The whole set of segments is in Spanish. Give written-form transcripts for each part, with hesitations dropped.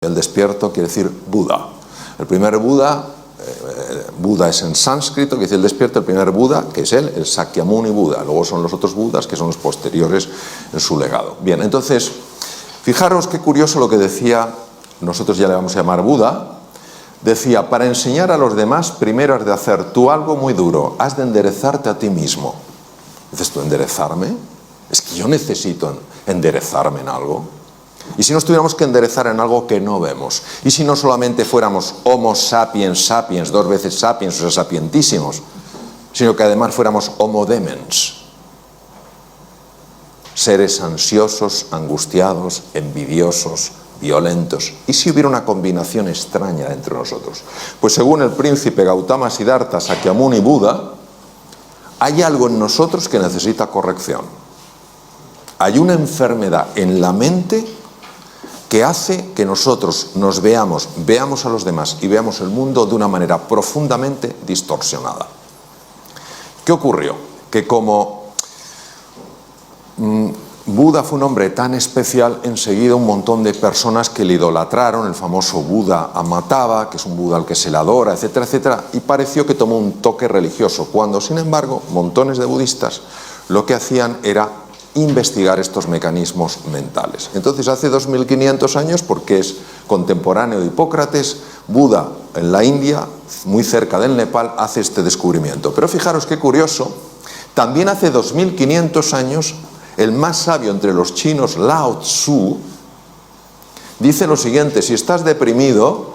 El despierto quiere decir Buda. El primer Buda, Buda es en sánscrito, que dice el despierto. El primer Buda, que es él, el Sakyamuni Buda. Luego son los otros Budas, que son los posteriores en su legado. Bien, entonces, fijaros qué curioso lo que decía, nosotros ya le vamos a llamar Buda. Decía, para enseñar a los demás, primero has de hacer tú algo muy duro, has de enderezarte a ti mismo. Dices tú, ¿enderezarme? Es que yo necesito enderezarme en algo. ¿Y si nos tuviéramos que enderezar en algo que no vemos? ¿Y si no solamente fuéramos Homo sapiens sapiens, dos veces sapiens, o sea, sapientísimos, sino que además fuéramos Homo demens? Seres ansiosos, angustiados, envidiosos, violentos. ¿Y si hubiera una combinación extraña entre nosotros? Pues según el príncipe Gautama Siddhartha Sakyamuni Buda, hay algo en nosotros que necesita corrección. Hay una enfermedad en la mente que hace que nosotros nos veamos a los demás y veamos el mundo de una manera profundamente distorsionada. ¿Qué ocurrió? Que como Buda fue un hombre tan especial, enseguida un montón de personas que le idolatraron, el famoso Buda Amitabha, que es un Buda al que se le adora, etcétera, etcétera, y pareció que tomó un toque religioso, cuando, sin embargo, montones de budistas lo que hacían era investigar estos mecanismos mentales. Entonces, hace 2500 años, porque es contemporáneo de Hipócrates, Buda en la India, muy cerca del Nepal, hace este descubrimiento. Pero fijaros qué curioso, también hace 2500 años, el más sabio entre los chinos, Lao Tzu, dice lo siguiente: si estás deprimido,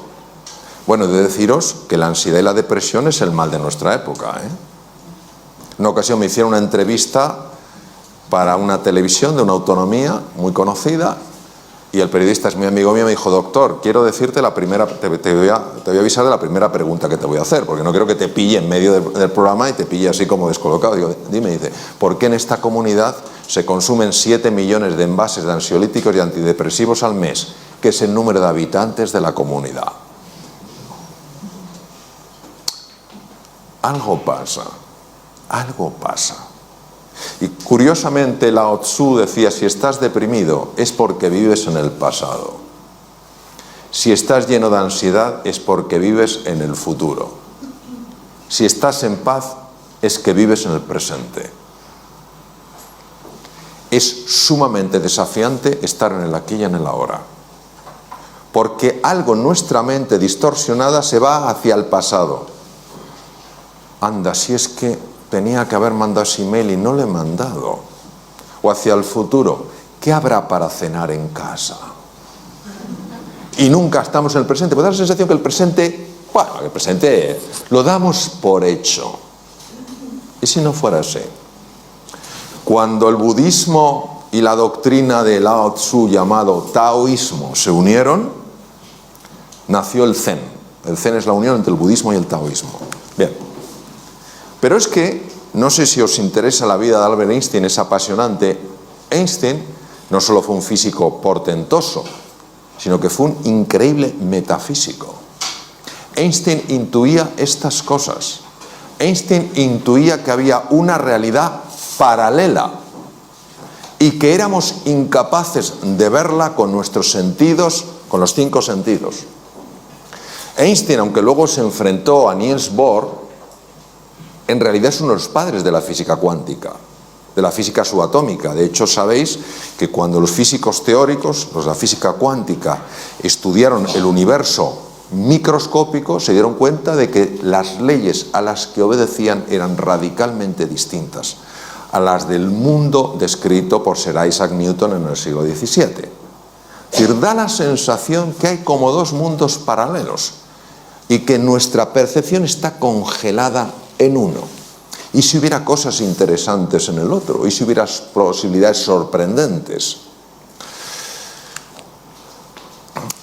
bueno, he de deciros que la ansiedad y la depresión es el mal de nuestra época, ¿eh? En una ocasión me hicieron una entrevista para una televisión de una autonomía muy conocida y el periodista es muy amigo mío, me dijo, doctor, quiero decirte te voy a avisar de la primera pregunta que te voy a hacer, porque no quiero que te pille en medio del programa y te pille así como descolocado. Digo, dime, dice, ¿por qué en esta comunidad se consumen 7 millones de envases de ansiolíticos y antidepresivos al mes, que es el número de habitantes de la comunidad? Algo pasa, algo pasa. Y curiosamente Lao Tzu decía, si estás deprimido es porque vives en el pasado. Si estás lleno de ansiedad es porque vives en el futuro. Si estás en paz es que vives en el presente. Es sumamente desafiante estar en el aquí y en el ahora. Porque algo en nuestra mente distorsionada se va hacia el pasado. Anda, si es que tenía que haber mandado ese email y no lo he mandado. O hacia el futuro, ¿qué habrá para cenar en casa? Y nunca estamos en el presente. Pues da la sensación que el presente, bueno, el presente lo damos por hecho. ¿Y si no fuera así? Cuando el budismo y la doctrina de Lao Tzu llamado taoísmo se unieron, nació el Zen. El Zen es la unión entre el budismo y el taoísmo. Bien. Pero es que, no sé si os interesa la vida de Albert Einstein, es apasionante. Einstein no solo fue un físico portentoso, sino que fue un increíble metafísico. Einstein intuía estas cosas. Einstein intuía que había una realidad paralela y que éramos incapaces de verla con nuestros sentidos, con los 5 sentidos. Einstein, aunque luego se enfrentó a Niels Bohr, en realidad es uno de los padres de la física cuántica, de la física subatómica. De hecho, sabéis que cuando los físicos teóricos, los de la física cuántica, estudiaron el universo microscópico, se dieron cuenta de que las leyes a las que obedecían eran radicalmente distintas a las del mundo descrito por Sir Isaac Newton en el siglo XVII. Es decir, da la sensación que hay como 2 mundos paralelos y que nuestra percepción está congelada en uno. ¿Y si hubiera cosas interesantes en el otro? ¿Y si hubiera posibilidades sorprendentes?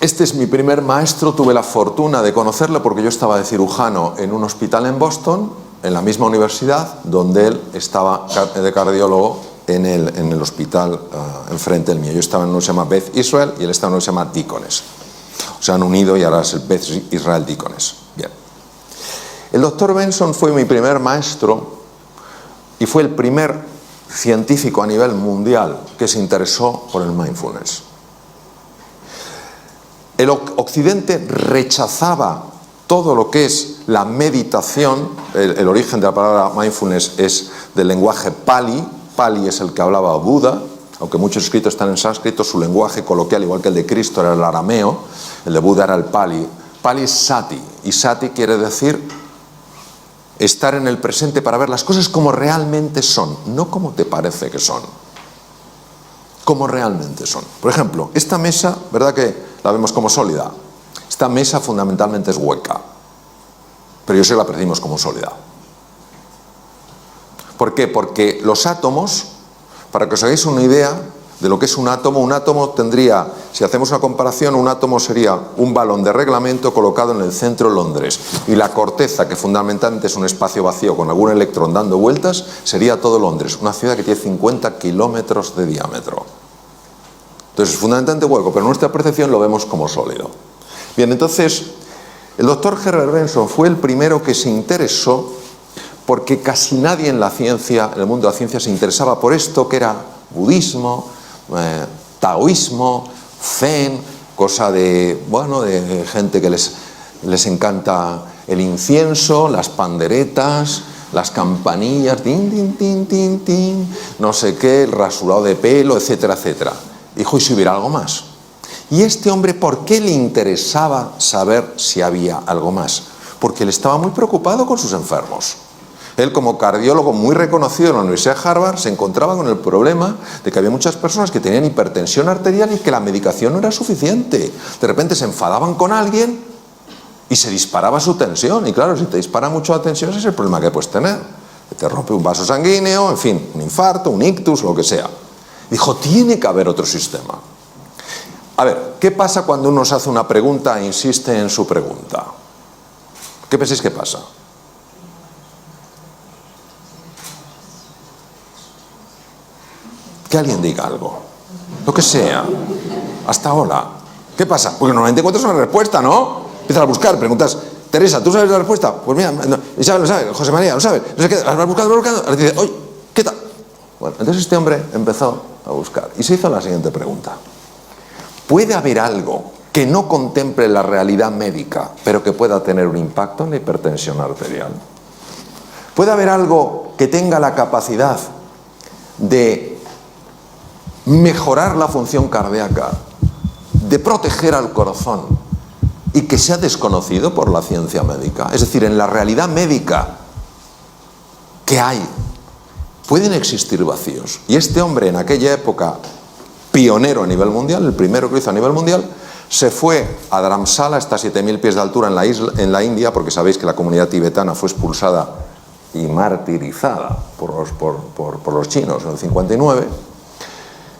Este es mi primer maestro, tuve la fortuna de conocerlo porque yo estaba de cirujano en un hospital en Boston, en la misma universidad, donde él estaba de cardiólogo en el hospital enfrente del mío. Yo estaba en uno que se llama Beth Israel y él estaba en uno que se llama Deaconess. Se han unido y ahora es el Beth Israel Deaconess. Bien. El doctor Benson fue mi primer maestro y fue el primer científico a nivel mundial que se interesó por el mindfulness. El Occidente rechazaba todo lo que es la meditación. El origen de la palabra mindfulness es del lenguaje Pali. Pali es el que hablaba Buda, aunque muchos escritos están en sánscrito, su lenguaje coloquial, igual que el de Cristo, era el arameo, el de Buda era el Pali. Pali es sati, y sati quiere decir estar en el presente para ver las cosas como realmente son, no como te parece que son, como realmente son. Por ejemplo, esta mesa, ¿verdad que la vemos como sólida? Esta mesa fundamentalmente es hueca, pero yo sé que la percibimos como sólida. ¿Por qué? Porque los átomos, para que os hagáis una idea de lo que es un átomo tendría, si hacemos una comparación, un átomo sería un balón de reglamento colocado en el centro de Londres, y la corteza, que fundamentalmente es un espacio vacío con algún electrón dando vueltas, sería todo Londres, una ciudad que tiene 50 kilómetros de diámetro. Entonces es fundamentalmente hueco, pero en nuestra percepción lo vemos como sólido. Bien, entonces el doctor Herbert Benson fue el primero que se interesó, porque casi nadie en la ciencia, en el mundo de la ciencia, se interesaba por esto que era budismo, taoísmo, zen, cosa de, bueno, de gente que les encanta el incienso, las panderetas, las campanillas, tin, tin, tin, tin, tin, no sé qué, el rasurado de pelo, etcétera, etcétera. Dijo, ¿y si hubiera algo más? Y este hombre, ¿por qué le interesaba saber si había algo más? Porque él estaba muy preocupado con sus enfermos. Él, como cardiólogo muy reconocido en la Universidad de Harvard, se encontraba con el problema de que había muchas personas que tenían hipertensión arterial y que la medicación no era suficiente. De repente se enfadaban con alguien y se disparaba su tensión. Y claro, si te dispara mucho la tensión, ese es el problema que puedes tener. Que te rompe un vaso sanguíneo, en fin, un infarto, un ictus, lo que sea. Dijo, tiene que haber otro sistema. A ver, ¿qué pasa cuando uno se hace una pregunta e insiste en su pregunta? ¿Qué pensáis que pasa? Que alguien diga algo, lo que sea, hasta ahora. ¿Qué pasa? Porque normalmente encuentras una respuesta, ¿no? Empiezas a buscar, preguntas, Teresa, ¿tú sabes la respuesta? Pues mira, no, Isabel lo sabe, José María lo sabe, no sé qué, vas buscando, ahora te dice, oye, ¿qué tal? Bueno, entonces este hombre empezó a buscar y se hizo la siguiente pregunta. ¿Puede haber algo que no contemple la realidad médica, pero que pueda tener un impacto en la hipertensión arterial? ¿Puede haber algo que tenga la capacidad de mejorar la función cardíaca, de proteger al corazón y que sea desconocido por la ciencia médica? Es decir, en la realidad médica que hay, pueden existir vacíos. Y este hombre, en aquella época, pionero a nivel mundial, el primero que lo hizo a nivel mundial, se fue a Dharamsala, hasta 7.000 pies de altura en la India, porque sabéis que la comunidad tibetana fue expulsada y martirizada por los chinos en el 59.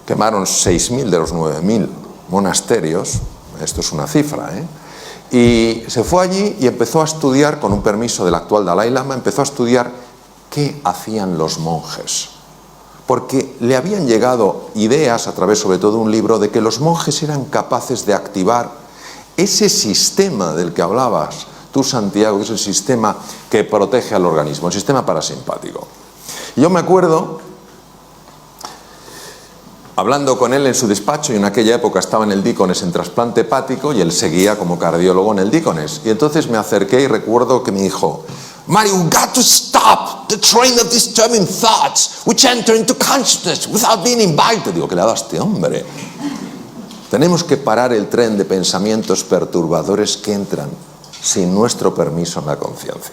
Quemaron 6.000 de los 9.000 monasterios, esto es una cifra, y se fue allí y empezó a estudiar, con un permiso del actual Dalai Lama, empezó a estudiar qué hacían los monjes. Porque le habían llegado ideas, a través sobre todo de un libro, de que los monjes eran capaces de activar ese sistema del que hablabas tú, Santiago, que es el sistema que protege al organismo, el sistema parasimpático. Y yo me acuerdo, hablando con él en su despacho, y en aquella época estaba en el Dícones en trasplante hepático y él seguía como cardiólogo en el Dícones. Y entonces me acerqué y recuerdo que me dijo, Mario, you've got to stop the train of disturbing thoughts which enter into consciousness without being invited. Digo, ¿qué le ha dado a este hombre? Tenemos que parar el tren de pensamientos perturbadores que entran sin nuestro permiso en la conciencia.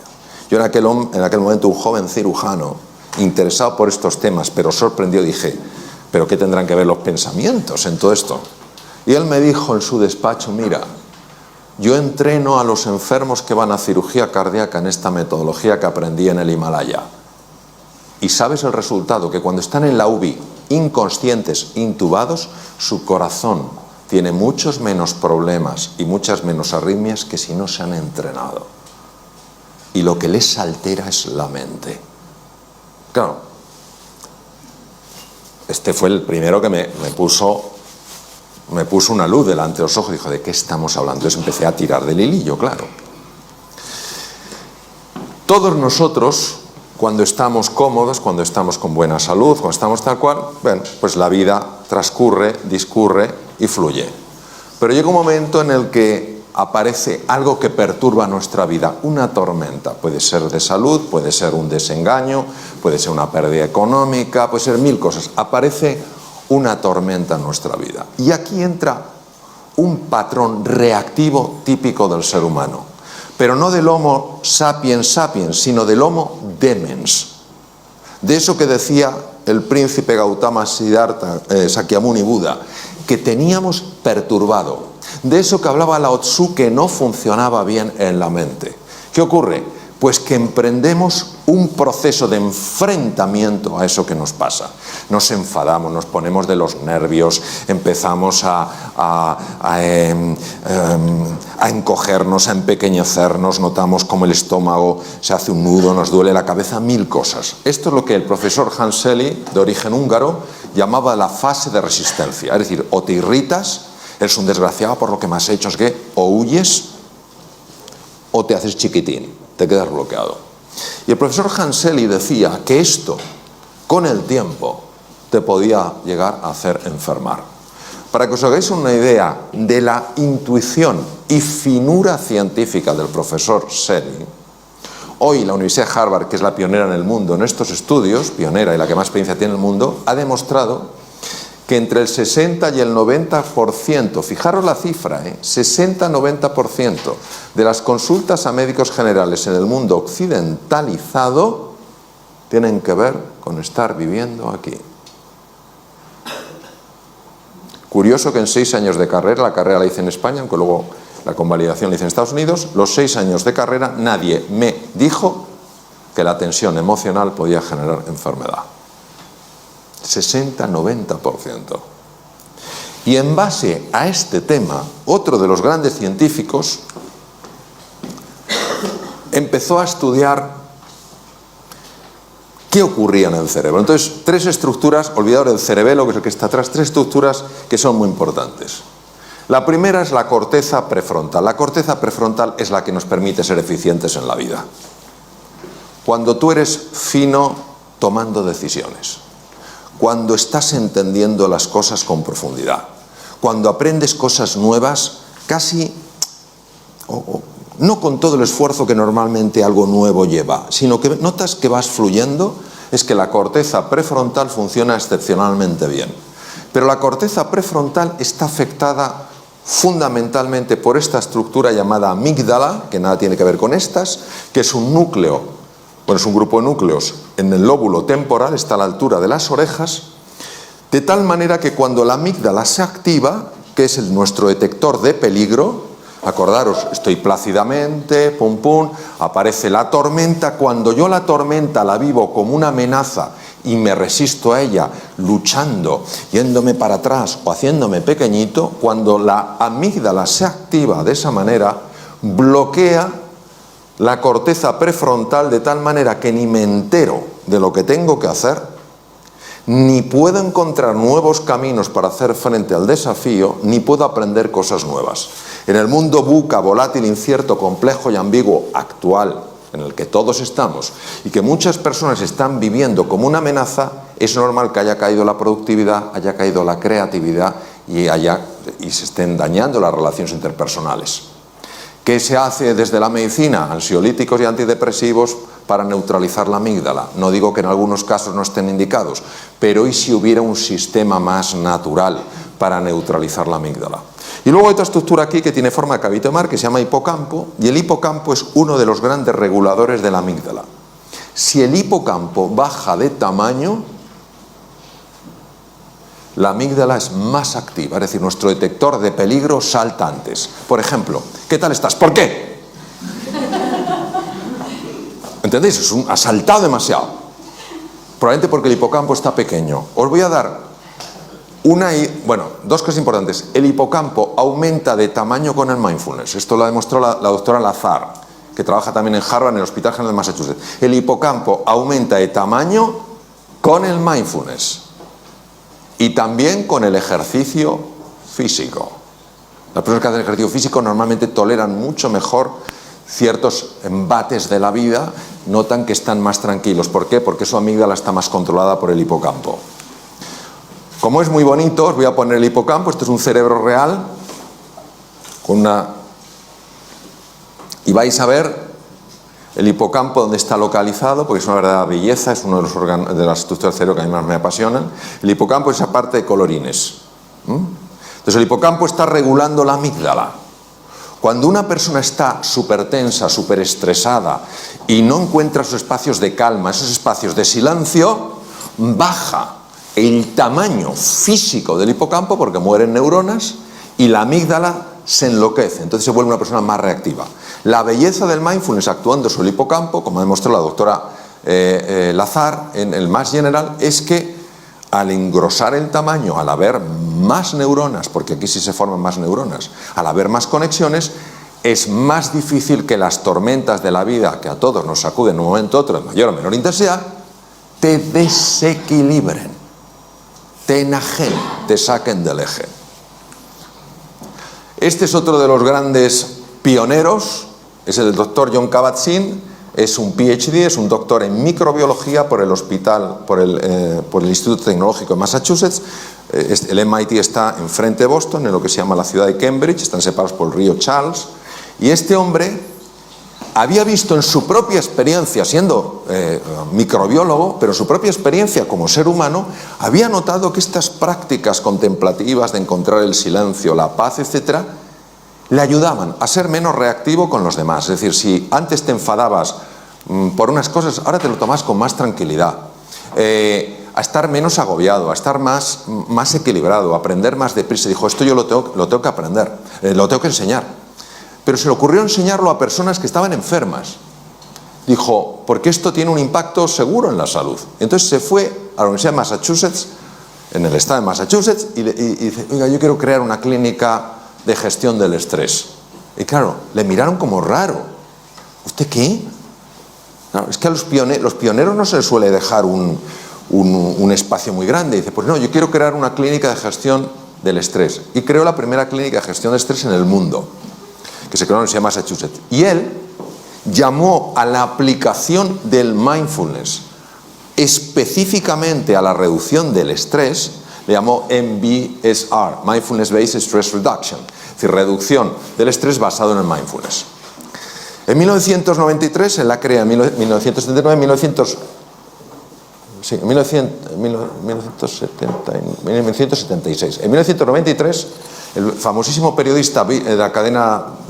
Yo en aquel momento, un joven cirujano, interesado por estos temas, pero sorprendido, dije, ¿pero qué tendrán que ver los pensamientos en todo esto? Y él me dijo en su despacho, mira, yo entreno a los enfermos que van a cirugía cardíaca en esta metodología que aprendí en el Himalaya. Y sabes el resultado, que cuando están en la UBI, inconscientes, intubados, su corazón tiene muchos menos problemas y muchas menos arritmias que si no se han entrenado. Y lo que les altera es la mente. Claro, este fue el primero que me puso una luz delante de los ojos y dijo, ¿de qué estamos hablando? Entonces empecé a tirar del hilillo, claro. Todos nosotros, cuando estamos cómodos, cuando estamos con buena salud, cuando estamos tal cual, bueno, pues la vida transcurre, discurre y fluye. Pero llega un momento en el que aparece algo que perturba nuestra vida, una tormenta. Puede ser de salud, puede ser un desengaño, puede ser una pérdida económica, puede ser mil cosas. Aparece una tormenta en nuestra vida. Y aquí entra un patrón reactivo típico del ser humano. Pero no del Homo sapiens sapiens, sino del Homo demens. De eso que decía el príncipe Gautama Siddhartha, Sakyamuni Buda, que teníamos perturbado. De eso que hablaba Lao Tzu, que no funcionaba bien en la mente. ¿Qué ocurre? Pues que emprendemos un proceso de enfrentamiento a eso que nos pasa. Nos enfadamos, nos ponemos de los nervios, empezamos a encogernos, a empequeñecernos, notamos como el estómago se hace un nudo, nos duele la cabeza, mil cosas. Esto es lo que el profesor Hans Selye, de origen húngaro, llamaba la fase de resistencia. Es decir, o te irritas, eres un desgraciado por lo que me has hecho, es que o huyes o te haces chiquitín, te quedas bloqueado. Y el profesor Hans Selye decía que esto, con el tiempo, te podía llegar a hacer enfermar. Para que os hagáis una idea de la intuición y finura científica del profesor Selye, hoy la Universidad de Harvard, que es la pionera en el mundo en estos estudios, pionera y la que más experiencia tiene en el mundo, ha demostrado que entre el 60 y el 90%, fijaros la cifra, 60-90% de las consultas a médicos generales en el mundo occidentalizado tienen que ver con estar viviendo aquí. Curioso que en 6 años de carrera, la carrera la hice en España, aunque luego la convalidación la hice en Estados Unidos, los 6 años de carrera nadie me dijo que la tensión emocional podía generar enfermedad. 60-90%. Y en base a este tema, otro de los grandes científicos empezó a estudiar qué ocurría en el cerebro. Entonces, 3 estructuras, olvidaos del cerebelo, que es el que está atrás, 3 estructuras que son muy importantes. La primera es la corteza prefrontal. La corteza prefrontal es la que nos permite ser eficientes en la vida. Cuando tú eres fino tomando decisiones, cuando estás entendiendo las cosas con profundidad, cuando aprendes cosas nuevas, casi, no con todo el esfuerzo que normalmente algo nuevo lleva, sino que notas que vas fluyendo, es que la corteza prefrontal funciona excepcionalmente bien. Pero la corteza prefrontal está afectada fundamentalmente por esta estructura llamada amígdala, que nada tiene que ver con estas, que es un núcleo. Bueno, es un grupo de núcleos en el lóbulo temporal, está a la altura de las orejas, de tal manera que cuando la amígdala se activa, que es nuestro detector de peligro, acordaros, estoy plácidamente, pum pum, aparece la tormenta, cuando yo la tormenta la vivo como una amenaza y me resisto a ella, luchando, yéndome para atrás o haciéndome pequeñito, cuando la amígdala se activa de esa manera, bloquea la corteza prefrontal de tal manera que ni me entero de lo que tengo que hacer, ni puedo encontrar nuevos caminos para hacer frente al desafío, ni puedo aprender cosas nuevas. En el mundo VUCA, volátil, incierto, complejo y ambiguo actual, en el que todos estamos, y que muchas personas están viviendo como una amenaza, es normal que haya caído la productividad, haya caído la creatividad y se estén dañando las relaciones interpersonales. ¿Qué se hace desde la medicina? Ansiolíticos y antidepresivos para neutralizar la amígdala. No digo que en algunos casos no estén indicados, pero ¿y si hubiera un sistema más natural para neutralizar la amígdala? Y luego hay otra estructura aquí que tiene forma de cabito de mar que se llama hipocampo, y el hipocampo es uno de los grandes reguladores de la amígdala. Si el hipocampo baja de tamaño, la amígdala es más activa, es decir, nuestro detector de peligro salta antes. Por ejemplo, ¿qué tal estás? ¿Por qué? ¿Entendéis? Ha saltado demasiado. Probablemente porque el hipocampo está pequeño. Os voy a dar dos cosas importantes. El hipocampo aumenta de tamaño con el mindfulness. Esto lo ha demostrado la doctora Lazar, que trabaja también en Harvard, en el Hospital General de Massachusetts. El hipocampo aumenta de tamaño con el mindfulness. Y también con el ejercicio físico. Las personas que hacen ejercicio físico normalmente toleran mucho mejor ciertos embates de la vida, notan que están más tranquilos. ¿Por qué? Porque su amígdala está más controlada por el hipocampo. Como es muy bonito, os voy a poner el hipocampo. Esto es un cerebro real. Y vais a ver el hipocampo donde está localizado, porque es una verdadera belleza, es uno de los órganos de las estructuras del cerebro que a mí más me apasionan. El hipocampo es esa parte de colorines. Entonces el hipocampo está regulando la amígdala. Cuando una persona está súper tensa, súper estresada y no encuentra esos espacios de calma, esos espacios de silencio, baja el tamaño físico del hipocampo porque mueren neuronas y la amígdala se enloquece, entonces se vuelve una persona más reactiva. La belleza del mindfulness actuando sobre el hipocampo, como ha demostrado la doctora Lazar en el Mass General, es que al engrosar el tamaño, al haber más neuronas, porque aquí sí se forman más neuronas, al haber más conexiones, es más difícil que las tormentas de la vida, que a todos nos sacuden en un momento u otro, de mayor o menor intensidad, te desequilibren, te enajenen, te saquen del eje. Este es otro de los grandes pioneros, es el doctor John Kabat-Zinn, es un PhD, es un doctor en microbiología por el Instituto Tecnológico de Massachusetts. El MIT está enfrente de Boston, en lo que se llama la ciudad de Cambridge, están separados por el río Charles, y este hombre había visto en su propia experiencia, siendo microbiólogo, pero en su propia experiencia como ser humano, había notado que estas prácticas contemplativas de encontrar el silencio, la paz, etcétera, le ayudaban a ser menos reactivo con los demás. Es decir, si antes te enfadabas por unas cosas, ahora te lo tomas con más tranquilidad. A estar menos agobiado, a estar más equilibrado, a aprender más deprisa. Dijo, esto yo lo tengo que aprender, lo tengo que enseñar. Pero se le ocurrió enseñarlo a personas que estaban enfermas. Dijo, porque esto tiene un impacto seguro en la salud. Entonces se fue a la Universidad de Massachusetts, en el estado de Massachusetts, y dice, oiga, yo quiero crear una clínica de gestión del estrés. Y claro, le miraron como raro. ¿Usted qué? Claro, es que a los pioneros no se les suele dejar un espacio muy grande. Dice, pues no, yo quiero crear una clínica de gestión del estrés. Y creó la primera clínica de gestión de estrés en el mundo, que se creó en la Universidad de Massachusetts. Y él llamó a la aplicación del mindfulness específicamente a la reducción del estrés, le llamó MBSR, Mindfulness Based Stress Reduction, es decir, reducción del estrés basado en el mindfulness. En 1993, él la crea en 1979, 1976. En 1993, el famosísimo periodista de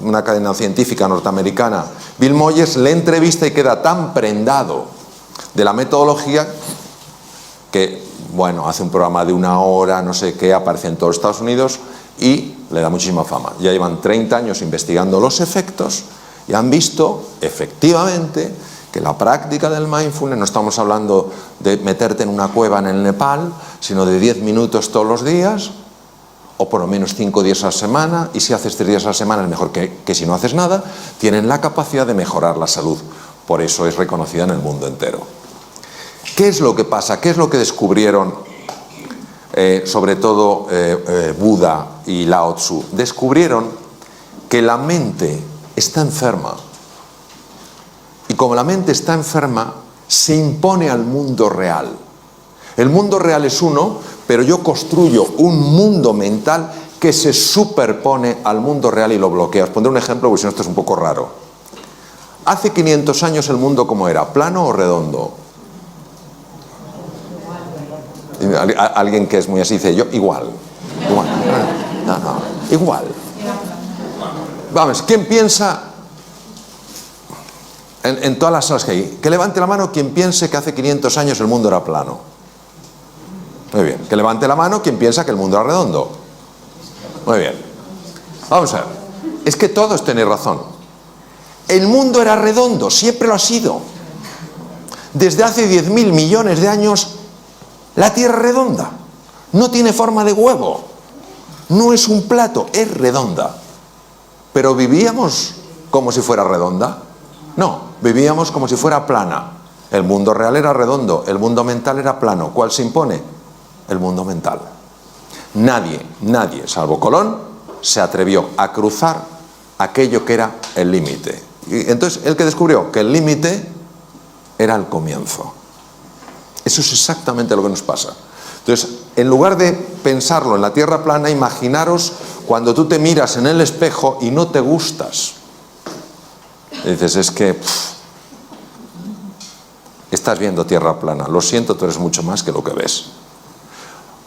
una cadena científica norteamericana, Bill Moyers, le entrevista y queda tan prendado de la metodología que, bueno, hace un programa de 1 hora, no sé qué, aparece en todos los Estados Unidos y le da muchísima fama. Ya llevan 30 años investigando los efectos y han visto, efectivamente, que la práctica del mindfulness, no estamos hablando de meterte en una cueva en el Nepal, sino de 10 minutos todos los días, o por lo menos 5 días a la semana, y si haces 3 días a la semana es mejor que si no haces nada, tienen la capacidad de mejorar la salud. Por eso es reconocida en el mundo entero. ¿Qué es lo que pasa? ¿Qué es lo que descubrieron sobre todo Buda y Lao Tzu? Descubrieron que la mente está enferma. Y como la mente está enferma, se impone al mundo real. El mundo real es uno, pero yo construyo un mundo mental que se superpone al mundo real y lo bloquea. Os pondré un ejemplo, porque si no esto es un poco raro. Hace 500 años el mundo ¿cómo era? ¿Plano o redondo? Alguien que es muy así dice, yo igual. No, igual. Vamos, ¿quién piensa en todas las salas que hay? Que levante la mano quien piense que hace 500 años el mundo era plano. Muy bien. Que levante la mano quien piensa que el mundo era redondo. Muy bien. Vamos a ver. Es que todos tenéis razón. El mundo era redondo, siempre lo ha sido. Desde hace 10.000 millones de años, la Tierra es redonda. No tiene forma de huevo. No es un plato, es redonda. Pero vivíamos como si fuera redonda. No, vivíamos como si fuera plana. El mundo real era redondo, el mundo mental era plano. ¿Cuál se impone? El mundo mental. Nadie, salvo Colón, se atrevió a cruzar aquello que era el límite. Y entonces, el que descubrió que el límite era el comienzo. Eso es exactamente lo que nos pasa. Entonces, en lugar de pensarlo en la Tierra plana, imaginaros cuando tú te miras en el espejo y no te gustas. Y dices, es que estás viendo tierra plana. Lo siento, tú eres mucho más que lo que ves.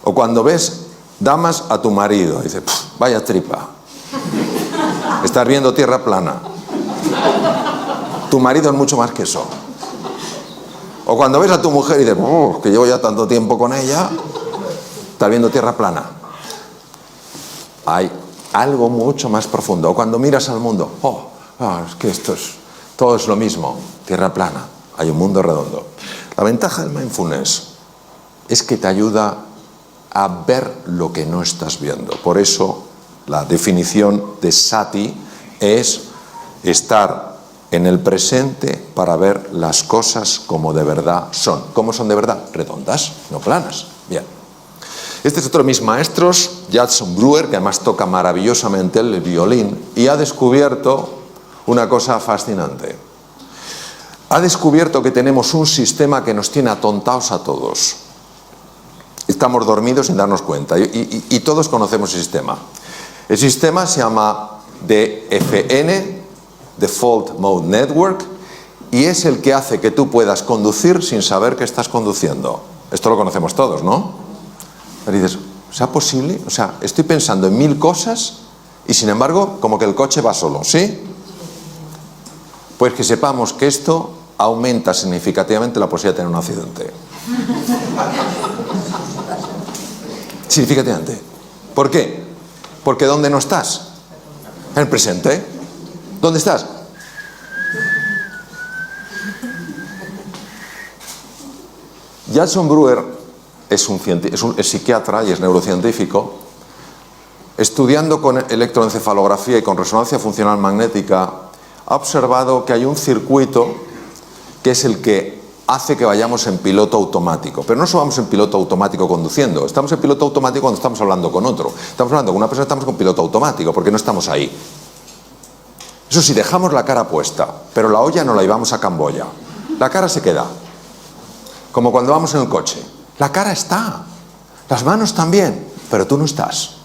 O cuando ves damas a tu marido, dices, vaya tripa. Estás viendo tierra plana. Tu marido es mucho más que eso. O cuando ves a tu mujer y dices, que llevo ya tanto tiempo con ella, estás viendo tierra plana. Hay algo mucho más profundo. O cuando miras al mundo, es que todo es lo mismo, tierra plana, hay un mundo redondo. La ventaja del mindfulness es que te ayuda a ver lo que no estás viendo. Por eso la definición de sati es estar en el presente para ver las cosas como de verdad son. ¿Cómo son de verdad? Redondas, no planas. Bien. Este es otro de mis maestros, Judson Brewer, que además toca maravillosamente el violín, y ha descubierto una cosa fascinante. Ha descubierto que tenemos un sistema que nos tiene atontados a todos. Estamos dormidos sin darnos cuenta, y todos conocemos el sistema. El sistema se llama DFN, Default Mode Network, y es el que hace que tú puedas conducir sin saber que estás conduciendo. Esto lo conocemos todos, ¿no? Pero dices, ¿será posible? O sea, estoy pensando en 1000 cosas y sin embargo, como que el coche va solo, ¿sí? Pues que sepamos que esto aumenta significativamente la posibilidad de tener un accidente. Significativamente. ¿Por qué? Porque ¿dónde no estás? En el presente. ¿Dónde estás? Judson Brewer es psiquiatra y es neurocientífico. Estudiando con electroencefalografía y con resonancia funcional magnética, ha observado que hay un circuito que es el que hace que vayamos en piloto automático. Pero no solo vamos en piloto automático conduciendo, estamos en piloto automático cuando estamos hablando con otro. Estamos hablando con una persona, estamos con piloto automático, porque no estamos ahí. Eso sí, dejamos la cara puesta, pero la olla no la llevamos a Camboya. La cara se queda. Como cuando vamos en el coche. La cara está, las manos también, pero tú no estás.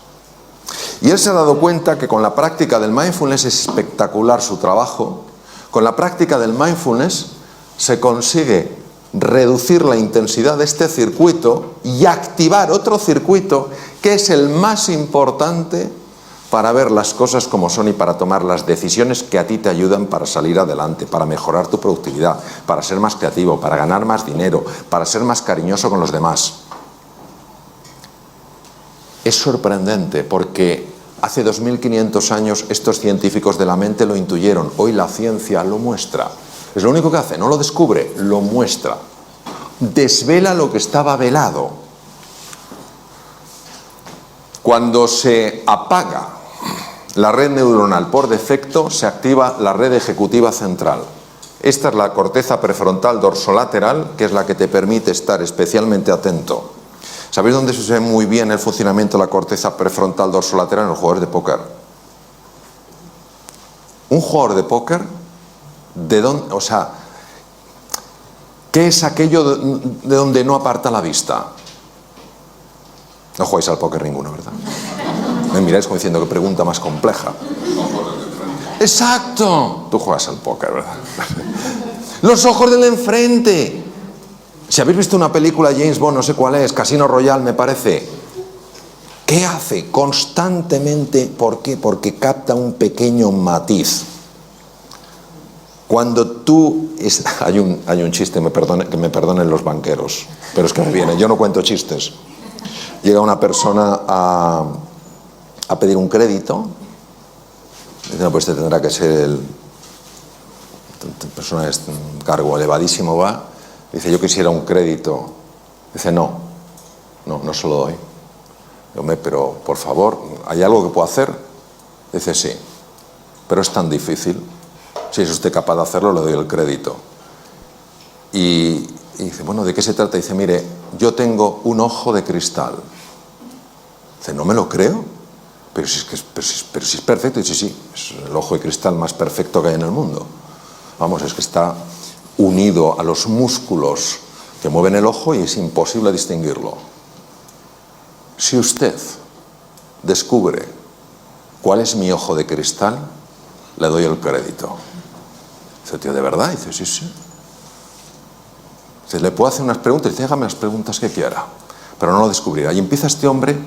Y él se ha dado cuenta que con la práctica del mindfulness es espectacular su trabajo. Con la práctica del mindfulness se consigue reducir la intensidad de este circuito y activar otro circuito que es el más importante para ver las cosas como son y para tomar las decisiones que a ti te ayudan para salir adelante, para mejorar tu productividad, para ser más creativo, para ganar más dinero, para ser más cariñoso con los demás. Es sorprendente porque hace 2500 años estos científicos de la mente lo intuyeron. Hoy la ciencia lo muestra. Es lo único que hace, no lo descubre, lo muestra. Desvela lo que estaba velado. Cuando se apaga la red neuronal por defecto, se activa la red ejecutiva central. Esta es la corteza prefrontal dorsolateral, que es la que te permite estar especialmente atento. ¿Sabéis dónde se ve muy bien el funcionamiento de la corteza prefrontal dorsolateral? En los jugadores de póker. Un jugador de póker, ¿de dónde? O sea, ¿qué es aquello de donde no aparta la vista? No jugáis al póker ninguno, ¿verdad? Me miráis como diciendo que pregunta más compleja. ¡Exacto! Tú juegas al póker, ¿verdad? Los ojos del enfrente. Si habéis visto una película de James Bond, no sé cuál es, Casino Royale me parece, ¿qué hace constantemente? ¿Por qué? Porque capta un pequeño matiz. Cuando tú... Hay un chiste, que me perdonen los banqueros, pero es que me viene, yo no cuento chistes. Llega una persona a pedir un crédito, dice, no, pues este tendrá que ser persona es un cargo elevadísimo, va. Dice, yo quisiera un crédito. Dice, no se lo doy. Digo, pero por favor, ¿hay algo que puedo hacer? Dice, sí, pero es tan difícil. Si es usted capaz de hacerlo, le doy el crédito. Y dice, bueno, ¿de qué se trata? Dice, mire, yo tengo un ojo de cristal. Dice, no me lo creo. Pero si es perfecto. Dice, sí, es el ojo de cristal más perfecto que hay en el mundo. Vamos, es que está unido a los músculos que mueven el ojo y es imposible distinguirlo. Si usted descubre ¿cuál es mi ojo de cristal? Le doy el crédito. Dice, tío, ¿de verdad? Dice, sí, sí. Dice, le puedo hacer unas preguntas. Dice, hágame las preguntas que quiera, pero no lo descubrirá. Y empieza este hombre,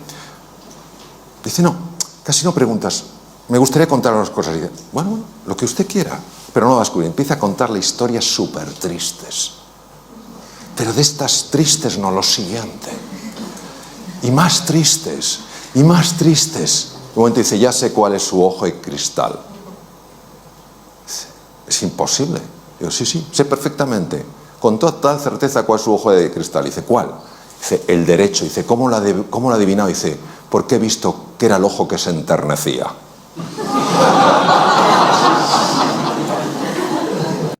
dice, no, casi no preguntas. Me gustaría contar unas cosas. Y dice, bueno, lo que usted quiera, pero no lo descubrir. Empieza a contarle historias súper tristes. Pero de estas tristes no, lo siguiente. Y más tristes, y más tristes. Un momento dice, ya sé cuál es su ojo de cristal. Es imposible. Digo, sí, sí, sé perfectamente, con toda certeza cuál es su ojo de cristal. Dice, ¿cuál? Dice, el derecho. Dice, ¿cómo lo ha adivinado? Dice, porque he visto que era el ojo que se enternecía.